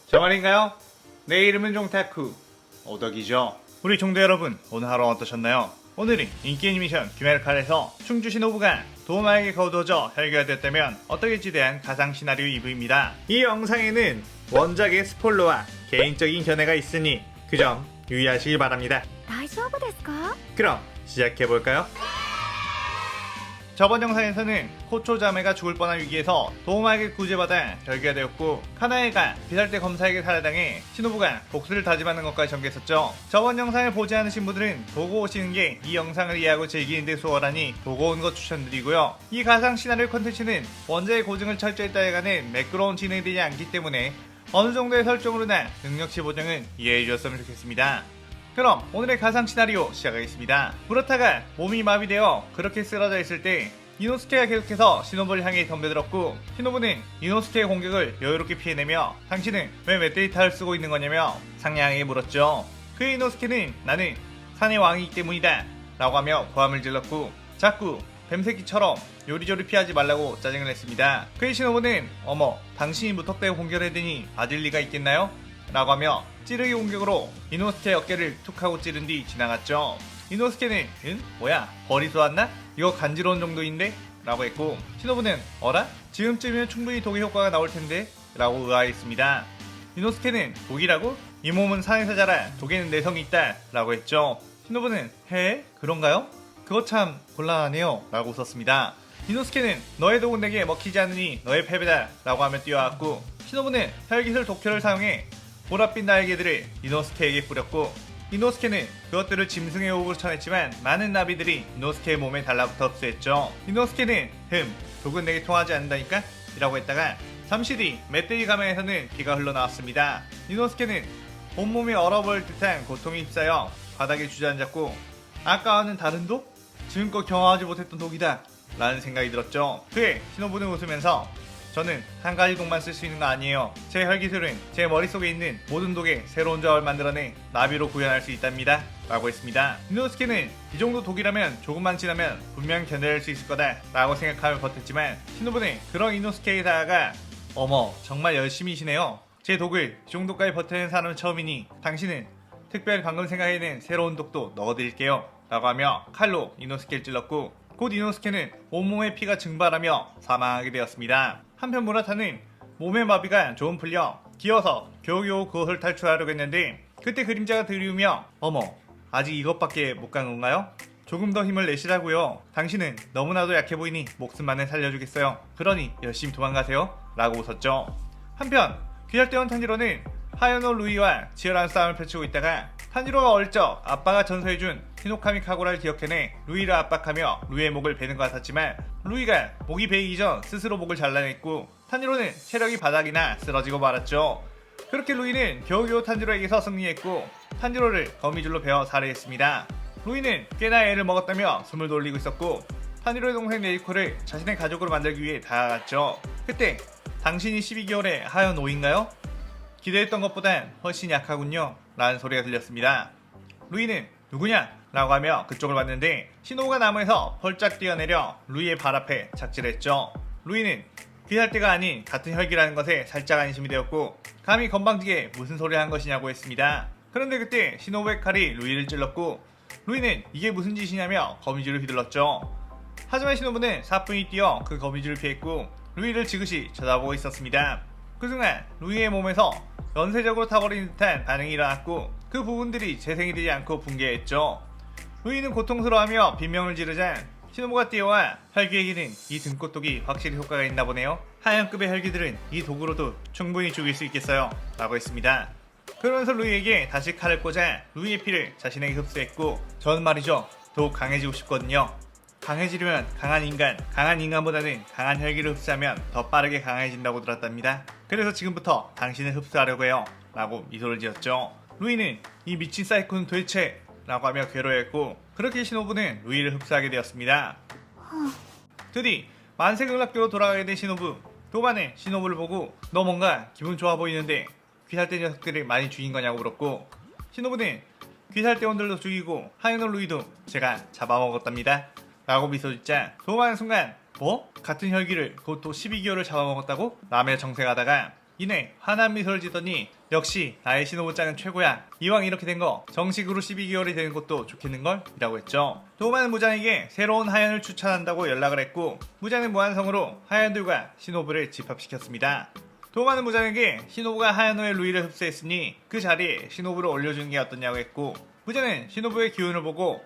저 말인가요? 내 이름은 종타쿠 오덕이죠. 우리 종대 여러분, 오늘 하루 어떠셨나요? 오늘은 인기 애니메이션 귀멸칼에서 충주 신호부가 도마에게 거두어져 혈기화되었다면 어떠겠지에 대한 가상 시나리오 2부입니다. 이 영상에는 원작의 스포일러와 개인적인 견해가 있으니 그 점 유의하시기 바랍니다. 大丈夫ですか? 그럼 시작해볼까요? 저번 영상에서는 코초 자매가 죽을 뻔한 위기에서 도우마에게 구제받아 혈기화되었고, 카나에가 비살대 검사에게 살해당해 신호부가 복수를 다짐하는 것까지 전개했었죠. 저번 영상을 보지 않으신 분들은 보고 오시는 게 이 영상을 이해하고 즐기는 데 수월하니 보고 오는 것 추천드리고요. 이 가상 시나리오 컨텐츠는 원작의 고증을 철저히 따라가는 매끄러운 진행이 되지 않기 때문에 어느 정도의 설정으로나 능력치 보정은 이해해 주셨으면 좋겠습니다. 그럼 오늘의 가상 시나리오 시작하겠습니다. 무라타가 몸이 마비되어 그렇게 쓰러져 있을 때 이노스케가 계속해서 시노부를 향해 덤벼들었고, 시노부는 이노스케의 공격을 여유롭게 피해내며 당신은 왜 멧돼지탈을 쓰고 있는 거냐며 상냥하게 물었죠. 그의 이노스케는 나는 산의 왕이기 때문이다 라고 하며 고함을 질렀고, 자꾸 뱀새끼처럼 요리조리 피하지 말라고 짜증을 냈습니다. 그의 시노부는 어머, 당신이 무턱대고 공격을 해대니 맞을 리가 있겠나요? 라고 하며 찌르기 공격으로 이노스케의 어깨를 툭 하고 찌른 뒤 지나갔죠. 이노스케는 응? 뭐야? 벌이 쏘았나? 이거 간지러운 정도인데? 라고 했고, 시노부는 어라? 지금쯤이면 충분히 독의 효과가 나올 텐데? 라고 의아했습니다. 이노스케는 독이라고? 이 몸은 산에서 자라 독에는 내성이 있다 라고 했죠. 시노부는 해? 그런가요? 그거 참 곤란하네요 라고 웃었습니다. 이노스케는 너의 독은 내게 먹히지 않으니 너의 패배다 라고 하며 뛰어왔고, 시노부는 혈기술 독효를 사용해 보랏빛 날개들을 이노스케에게 뿌렸고, 이노스케는 그것들을 짐승의 호흡으로 쳐냈지만 많은 나비들이 이노스케의 몸에 달라붙어 흡수했죠. 이노스케는 독은 내게 통하지 않는다니까? 이라고 했다가 잠시 뒤 멧돼지 가면에서는 피가 흘러나왔습니다. 이노스케는 온몸이 얼어버릴 듯한 고통에 휩싸여 바닥에 주저앉았고, 아까와는 다른 독? 지금껏 경험하지 못했던 독이다 라는 생각이 들었죠. 그에 시노부는 웃으면서 저는 한 가지 독만 쓸 수 있는 거 아니에요. 제 혈기술은 제 머릿속에 있는 모든 독의 새로운 조합을 만들어내 나비로 구현할 수 있답니다 라고 했습니다. 이노스케는 이 정도 독이라면 조금만 지나면 분명 견뎌낼 수 있을 거다 라고 생각하며 버텼지만, 시노부는 그런 이노스케에다가 어머, 정말 열심히시네요. 제 독을 이 정도까지 버텨낸 사람은 처음이니 당신은 특별히 방금 생각해낸 새로운 독도 넣어드릴게요 라고 하며 칼로 이노스케를 찔렀고, 곧 이노스케는 온몸에 피가 증발하며 사망하게 되었습니다. 한편 무라타는 몸의 마비가 조금 풀려 기어서 겨우겨우 그것을 탈출하려고 했는데, 그때 그림자가 들이우며 어머, 아직 이것밖에 못 간 건가요? 조금 더 힘을 내시라고요. 당신은 너무나도 약해 보이니 목숨만은 살려주겠어요. 그러니 열심히 도망가세요 라고 웃었죠. 한편 귀할대원 탄지로는 하야노 루이와 치열한 싸움을 펼치고 있다가 탄지로가 어릴 적 아빠가 전수해준 히노카미 카고라를 기억해내 루이를 압박하며 루이의 목을 베는 것 같았지만, 루이가 목이 베이기 전 스스로 목을 잘라냈고 탄지로는 체력이 바닥이나 쓰러지고 말았죠. 그렇게 루이는 겨우겨우 탄지로에게서 승리했고 탄지로를 거미줄로 베어 살해했습니다. 루이는 꽤나 애를 먹었다며 숨을 돌리고 있었고, 탄지로의 동생 네이코를 자신의 가족으로 만들기 위해 다가갔죠. 그때 당신이 12개월의 하연오인가요? 기대했던 것보단 훨씬 약하군요 라는 소리가 들렸습니다. 루이는 누구냐? 라고 하며 그쪽을 봤는데 신호가 나무에서 펄짝 뛰어내려 루이의 발 앞에 착질했죠. 루이는 귀살대가 아닌 같은 혈기라는 것에 살짝 안심이 되었고, 감히 건방지게 무슨 소리를 한 것이냐고 했습니다. 그런데 그때 시노부의 칼이 루이를 찔렀고, 루이는 이게 무슨 짓이냐며 거미줄을 휘둘렀죠. 하지만 시노부는 사뿐히 뛰어 그 거미줄을 피했고 루이를 지그시 쳐다보고 있었습니다. 그 순간 루이의 몸에서 연쇄적으로 타버리는 듯한 반응이 일어났고, 그 부분들이 재생이 되지 않고 붕괴했죠. 루이는 고통스러워하며 빈명을 지르자 시노부가 뛰어와 혈기에게는 이 등꽃독이 확실히 효과가 있나 보네요. 하얀급의 혈기들은 이 독으로도 충분히 죽일 수 있겠어요 라고 했습니다. 그러면서 루이에게 다시 칼을 꽂아 루이의 피를 자신에게 흡수했고, 전 말이죠, 더욱 강해지고 싶거든요. 강해지려면 강한 인간보다는 강한 혈기를 흡수하면 더 빠르게 강해진다고 들었답니다. 그래서 지금부터 당신을 흡수하려고 해요 라고 미소를 지었죠. 루이는 이 미친 사이코는 도대체 라고 하며 괴로워했고, 그렇게 시노부는 루이를 흡수하게 되었습니다. 드디어 만세극락교로 돌아가게 된 시노부. 도반은 시노부를 보고 너 뭔가 기분 좋아 보이는데 귀살대 녀석들을 많이 죽인 거냐고 물었고, 시노부는 귀살대원들도 죽이고 하야노 루이도 제가 잡아먹었답니다 라고 미소 짓자 도반은 순간 뭐? 같은 혈기를 그것도 12개월을 잡아먹었다고? 라며 정색하다가 이내 환한 미소를 짓더니 역시 나의 신호부장은 최고야. 이왕 이렇게 된 거 정식으로 12개월이 되는 것도 좋겠는걸? 이라고 했죠. 도마는 무장에게 새로운 하연을 추천한다고 연락을 했고 무장은 무한성으로 하연들과 신호부를 집합시켰습니다. 도마는 무장에게 신호부가 하연호의 루이를 흡수했으니 그 자리에 신호부를 올려주는 게 어떠냐고 했고 무장은 신호부의 기운을 보고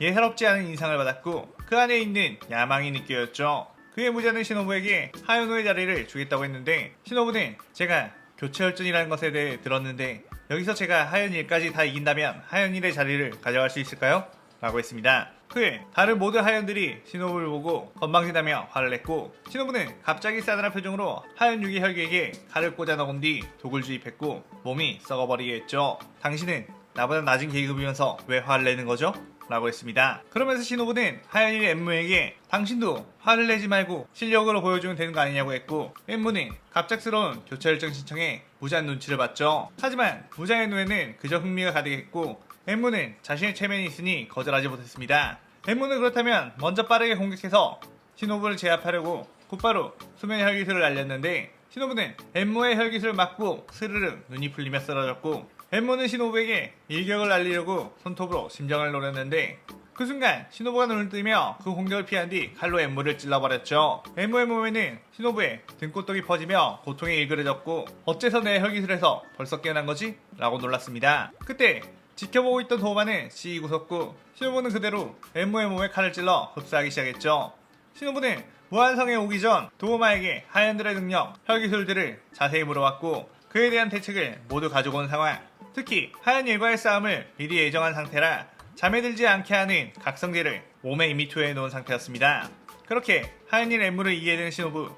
예사롭지 않은 인상을 받았고 그 안에 있는 야망이 느껴졌죠. 그의 무자는 신호부에게 하연호의 자리를 주겠다고 했는데 신호부는 제가 교체혈전이라는 것에 대해 들었는데 여기서 제가 하연일까지 다 이긴다면 하연일의 자리를 가져갈 수 있을까요? 라고 했습니다. 그에 다른 모든 하연들이 신호부를 보고 건방지다며 화를 냈고 신호부는 갑자기 싸늘한 표정으로 하연 6의 혈기에게 칼을 꽂아 넣은 뒤 독을 주입했고 몸이 썩어버리게 했죠. 당신은 나보다 낮은 계급이면서 왜 화를 내는 거죠? 라고 했습니다. 그러면서 신호부는 하연일 엠무에게 당신도 화를 내지 말고 실력으로 보여주면 되는 거 아니냐고 했고 엠무는 갑작스러운 교체 일정 신청에 무자한 눈치를 봤죠. 하지만 무자의 눈에는 그저 흥미가 가득했고 엠무는 자신의 체면이 있으니 거절하지 못했습니다. 엠무는 그렇다면 먼저 빠르게 공격해서 신호부를 제압하려고 곧바로 수면의 혈기술을 날렸는데 신호부는 엠무의 혈기술을 맞고 스르르 눈이 풀리며 쓰러졌고 엠무는 신호부에게 일격을 날리려고 손톱으로 심장을 노렸는데 그 순간 신호부가 눈을 뜨며 그 공격을 피한 뒤 칼로 엠무를 찔러버렸죠. 엠무의 몸에는 신호부의 등꽃독이 퍼지며 고통에 일그러졌고 어째서 내 혈기술에서 벌써 깨어난 거지? 라고 놀랐습니다. 그때 지켜보고 있던 도마는 씩 웃었고 신호부는 그대로 엠무의 몸에 칼을 찔러 흡수하기 시작했죠. 신호부는 무한성에 오기 전 도마에게 하연들의 능력, 혈기술들을 자세히 물어봤고 그에 대한 대책을 모두 가지고 온 상황. 특히 하연일과의 싸움을 미리 예정한 상태라 잠에 들지 않게 하는 각성제를 몸에 이미 투여해 놓은 상태였습니다. 그렇게 하연일 엠무를 이기게 된 신호부.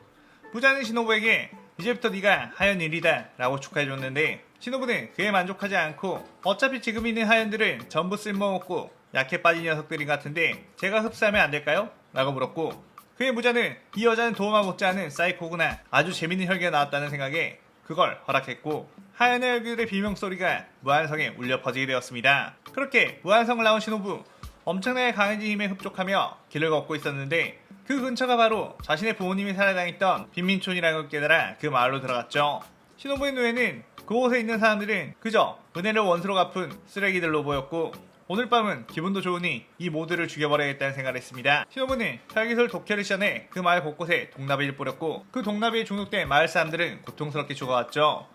무자는 신호부에게 이제부터 네가 하연일이다 라고 축하해줬는데 신호부는 그에 만족하지 않고 어차피 지금 있는 하연들은 전부 쓸모없고 약해 빠진 녀석들인 것 같은데 제가 흡수하면 안 될까요? 라고 물었고 그의 무자는 이 여자는 도마 못지않은 사이코구나 아주 재밌는 혈기가 나왔다는 생각에 그걸 허락했고 하연의 혈기들의 비명소리가 무한성에 울려 퍼지게 되었습니다. 그렇게 무한성을 나온 신호부 엄청나게 강해진 힘에 흡족하며 길을 걷고 있었는데 그 근처가 바로 자신의 부모님이 살아다녔던 빈민촌이라는 걸 깨달아 그 마을로 들어갔죠. 신호부의 눈에는 그곳에 있는 사람들은 그저 은혜를 원수로 갚은 쓰레기들로 보였고 오늘 밤은 기분도 좋으니 이 모두를 죽여버려야겠다는 생각을 했습니다. 신호부는 혈기술 독혈을 시전해 그 마을 곳곳에 동나비를 뿌렸고 그 동나비에 중독된 마을 사람들은 고통스럽게 죽어왔죠.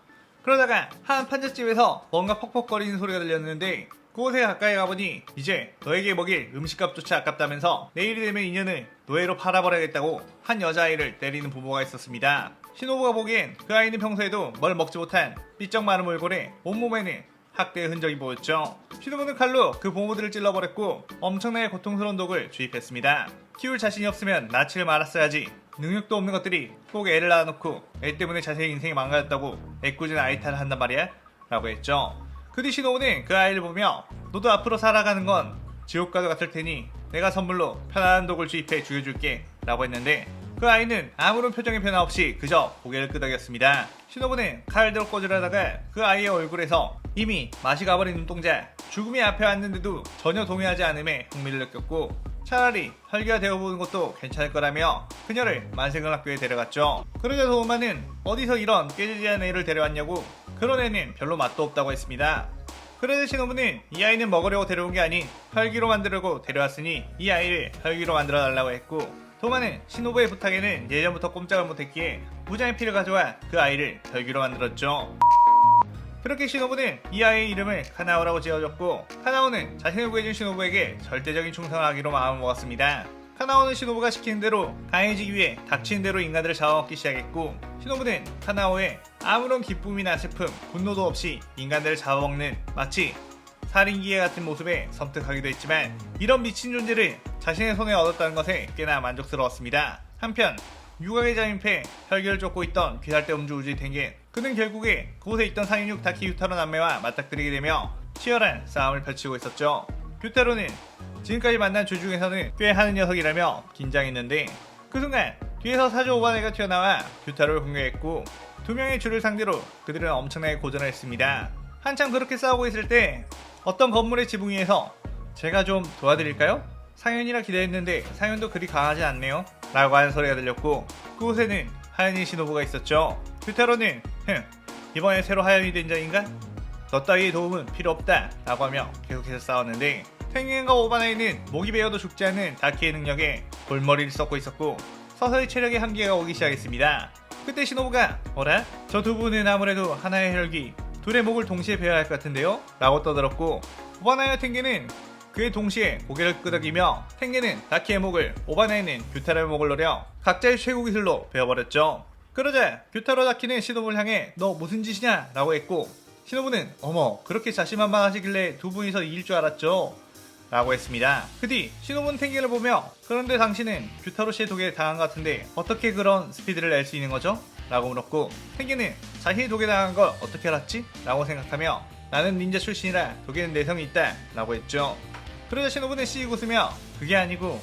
그러다가 한 판잣집에서 뭔가 퍽퍽거리는 소리가 들렸는데 그곳에 가까이 가보니 이제 너에게 먹일 음식값조차 아깝다면서 내일이 되면 인연을 노예로 팔아버려야겠다고 한 여자아이를 때리는 부모가 있었습니다. 신호부가 보기엔 그 아이는 평소에도 뭘 먹지 못한 삐쩍 마른 얼굴에 온몸에는 학대의 흔적이 보였죠. 신호부는 칼로 그 부모들을 찔러버렸고 엄청나게 고통스러운 독을 주입했습니다. 키울 자신이 없으면 낳지를 말았어야지. 능력도 없는 것들이 꼭 애를 낳아놓고 애 때문에 자신의 인생이 망가졌다고 애꿎은 아이 탓을 한단 말이야? 라고 했죠. 그 뒤 신호부는 그 아이를 보며 너도 앞으로 살아가는 건 지옥과도 같을 테니 내가 선물로 편안한 독을 주입해 죽여줄게 라고 했는데 그 아이는 아무런 표정의 변화 없이 그저 고개를 끄덕였습니다. 신호부는 칼을 들어 꽂으려다가 그 아이의 얼굴에서 이미 맛이 가버린 눈동자 죽음이 앞에 왔는데도 전혀 동요하지 않음에 흥미를 느꼈고 차라리 혈기가 되어보는 것도 괜찮을 거라며 그녀를 만생을학교에 데려갔죠. 그러자 도마는 어디서 이런 깨지지 않은 애를 데려왔냐고 그런 애는 별로 맛도 없다고 했습니다. 그러자 신호부는 이 아이는 먹으려고 데려온 게 아닌 혈기로 만들려고 데려왔으니 이 아이를 혈기로 만들어 달라고 했고 도마는 신호부의 부탁에는 예전부터 꼼짝을 못했기에 무장의 피를 가져와 그 아이를 혈기로 만들었죠. 그렇게 신호부는 이 아이의 이름을 카나오라고 지어줬고 카나오는 자신을 구해준 신호부에게 절대적인 충성을 하기로 마음을 먹었습니다. 카나오는 신호부가 시키는 대로 강해지기 위해 닥치는 대로 인간들을 잡아먹기 시작했고 신호부는 카나오의 아무런 기쁨이나 슬픔, 분노도 없이 인간들을 잡아먹는 마치 살인기계 같은 모습에 섬뜩하기도 했지만 이런 미친 존재를 자신의 손에 얻었다는 것에 꽤나 만족스러웠습니다. 한편 유각에 잠입해 혈기를 쫓고 있던 귀살대 음주 우주의 탱겐 그는 결국에 그곳에 있던 상인육 다키 유타로 남매와 맞닥뜨리게 되며 치열한 싸움을 펼치고 있었죠. 유타로는 지금까지 만난 주 중에서는 꽤 하는 녀석이라며 긴장했는데 그 순간 뒤에서 사조 오바네가 튀어나와 유타로를 공격했고 두 명의 주를 상대로 그들은 엄청나게 고전을 했습니다. 한참 그렇게 싸우고 있을 때 어떤 건물의 지붕 위에서 제가 좀 도와드릴까요? 상현이라 기대했는데 상현도 그리 강하지 않네요 라고 하는 소리가 들렸고 그곳에는 하연이 신호부가 있었죠. 유타로는 이번에 새로 하연이 된 자인가? 너 따위의 도움은 필요 없다 라고 하며 계속해서 싸웠는데, 펭귄과 오바나이는 목이 베어도 죽지 않는 다키의 능력에 골머리를 썩고 있었고 서서히 체력의 한계가 오기 시작했습니다. 그때 시노부가 어라? 저 두 분은 아무래도 하나의 혈기, 둘의 목을 동시에 베어야 할 것 같은데요? 라고 떠들었고, 오바나이와 탱겐은 그의 동시에 고개를 끄덕이며 탱겐은 다키의 목을, 오바나이는 규타로의 목을 노려 각자의 최고 기술로 베어버렸죠. 그러자 규타로 다키는 시노부를 향해 너 무슨 짓이냐? 라고 했고, 시노부는 어머 그렇게 자신만만하시길래 두 분이서 이길 줄 알았죠? 라고 했습니다. 그 뒤 시노부는 탱겐을 보며 그런데 당신은 규타로 씨의 독에 당한 것 같은데 어떻게 그런 스피드를 낼 수 있는 거죠? 라고 물었고, 탱겐은 자신이 독에 당한 걸 어떻게 알았지? 라고 생각하며 나는 닌자 출신이라 독에는 내성이 있다 라고 했죠. 그러자 시노부는 씩 웃으며 그게 아니고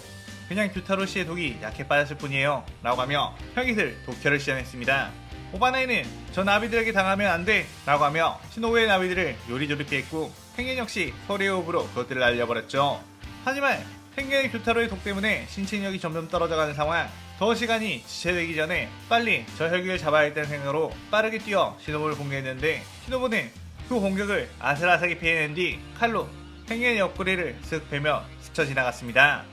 그냥 규타로 씨의 독이 약해 빠졌을 뿐이에요 라고 하며 혈기술 독혈을 시전했습니다. 오바나이는 저 나비들에게 당하면 안 돼 라고 하며 시노부의 나비들을 요리조리 피했고, 탱겐 역시 소리의 호흡으로 그것들을 날려버렸죠. 하지만 탱겐의 규타로의 독 때문에 신체력이 점점 떨어져가는 상황, 더 시간이 지체되기 전에 빨리 저 혈기를 잡아야겠다는 생각으로 빠르게 뛰어 시노부를 공격했는데, 시노부는 그 공격을 아슬아슬하게 피해낸 뒤 칼로 탱겐의 옆구리를 쓱 베며 스쳐 지나갔습니다.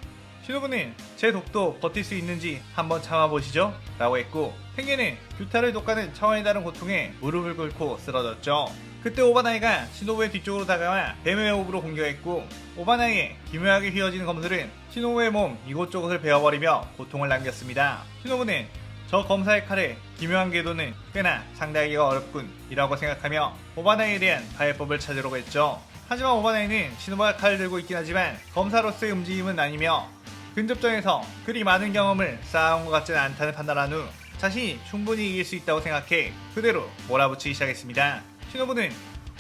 시노부는 제 독도 버틸 수 있는지 한번 참아보시죠 라고 했고, 탱겐은 규타로의 독과는 차원이 다른 고통에 무릎을 꿇고 쓰러졌죠. 그때 오바나이가 시노부의 뒤쪽으로 다가와 뱀의 호흡으로 공격했고, 오바나이의 기묘하게 휘어지는 검술은 시노부의 몸 이곳저곳을 베어버리며 고통을 남겼습니다. 시노부는 저 검사의 칼의 기묘한 궤도는 꽤나 상대하기가 어렵군 이라고 생각하며 오바나이에 대한 파해법을 찾으려고 했죠. 하지만 오바나이는 시노부가 칼을 들고 있긴 하지만 검사로서의 움직임은 아니며 근접전에서 그리 많은 경험을 쌓아온 것 같지는 않다는 판단한 후 자신이 충분히 이길 수 있다고 생각해 그대로 몰아붙이기 시작했습니다. 시노부는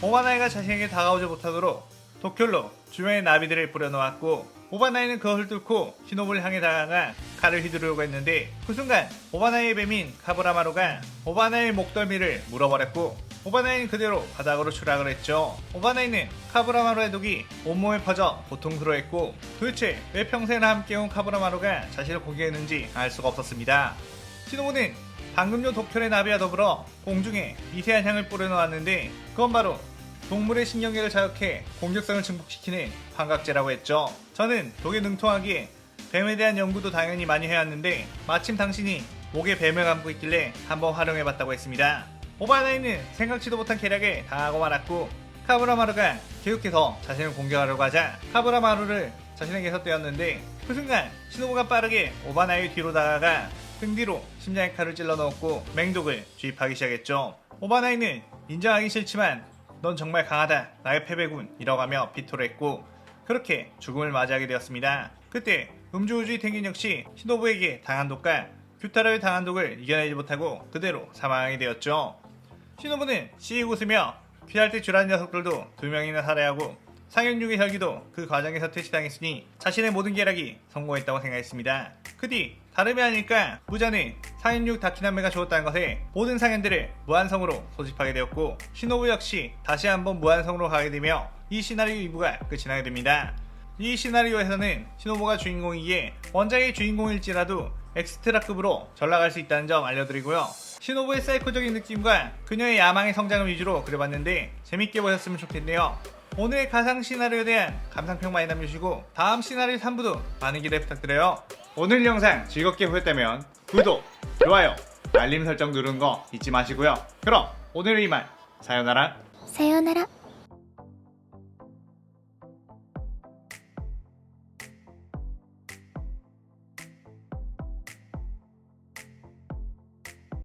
오바나이가 자신에게 다가오지 못하도록 독혈로 주변의 나비들을 뿌려놓았고, 오바나이는 그것을 뚫고 시노부를 향해 다가가 칼을 휘두르려고 했는데, 그 순간 오바나이의 뱀인 카브라마루가 오바나이의 목덜미를 물어버렸고, 오바나이는 그대로 바닥으로 추락을 했죠. 오바나이는 카브라마루의 독이 온몸에 퍼져 고통스러워했고, 도대체 왜 평생을 함께온 카브라마루가 자신을 공격했는지 알 수가 없었습니다. 시노부는 방금 전 독혈의 나비와 더불어 공중에 미세한 향을 뿌려놓았는데, 그건 바로 동물의 신경계를 자극해 공격성을 증폭시키는 환각제라고 했죠. 저는 독에 능통하기에 뱀에 대한 연구도 당연히 많이 해왔는데 마침 당신이 목에 뱀을 감고 있길래 한번 활용해봤다고 했습니다. 오바나이는 생각지도 못한 계략에 당하고 말았고, 카브라마루가 계속해서 자신을 공격하려고 하자 카브라마루를 자신에게서 떼었는데, 그 순간 시노부가 빠르게 오바나이 뒤로 다가가 등 뒤로 심장에 칼을 찔러 넣었고 맹독을 주입하기 시작했죠. 오바나이는 인정하기 싫지만 넌 정말 강하다, 나의 패배군 이라고 하며 비토를 했고, 그렇게 죽음을 맞이하게 되었습니다. 그때 음주우주의 탱긴 역시 시노부에게 당한 독과 규타로에 당한 독을 이겨내지 못하고 그대로 사망하게 되었죠. 시노부는 씩 웃으며 피할 때 줄한 녀석들도 2명이나 살해하고 상현육의 혈기도 그 과정에서 퇴치당했으니 자신의 모든 계략이 성공했다고 생각했습니다. 그 뒤 다름이 아닐까 무자는 상현육 다키나메가 죽었다는 것에 모든 상현들을 무한성으로 소집하게 되었고, 시노부 역시 다시 한번 무한성으로 가게 되며 이 시나리오 2부가 끝이 나게 됩니다. 이 시나리오에서는 시노부가 주인공이기에 원작의 주인공일지라도 엑스트라급으로 전락할 수 있다는 점 알려드리고요. 시노부의 사이코적인 느낌과 그녀의 야망의 성장을 위주로 그려봤는데 재밌게 보셨으면 좋겠네요. 오늘의 가상 시나리오에 대한 감상평 많이 남겨주시고 다음 시나리오 3부도 많은 기대 부탁드려요. 오늘 영상 즐겁게 보셨다면 구독, 좋아요, 알림 설정 누르는 거 잊지 마시고요. 그럼 오늘의 이만 사요나라.さようなら。